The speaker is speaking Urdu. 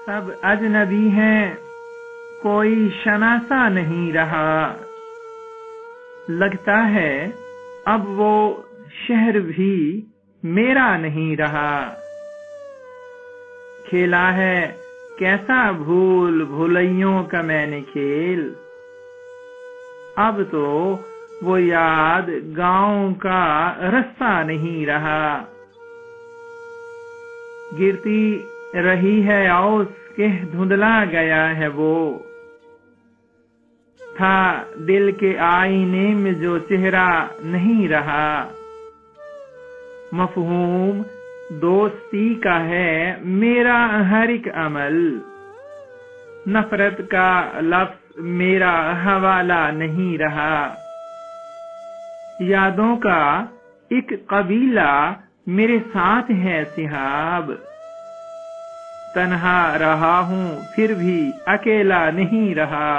سب اجنبی ہیں، کوئی شناسا نہیں رہا، لگتا ہے اب وہ شہر بھی میرا نہیں رہا، کھیلا ہے کیسا بھول بھولیوں کا میں نے کھیل، اب تو وہ یاد گاؤں کا رستہ نہیں رہا، گرتی رہی ہے اوس کہ دھندلا گیا ہے وہ، تھا دل کے آئینے میں جو چہرہ نہیں رہا، مفہوم دوستی کا ہے میرا ہر ایک عمل، نفرت کا لفظ میرا حوالہ نہیں رہا، یادوں کا ایک قبیلہ میرے ساتھ ہے صحاب، تنہا رہا ہوں پھر بھی اکیلا نہیں رہا۔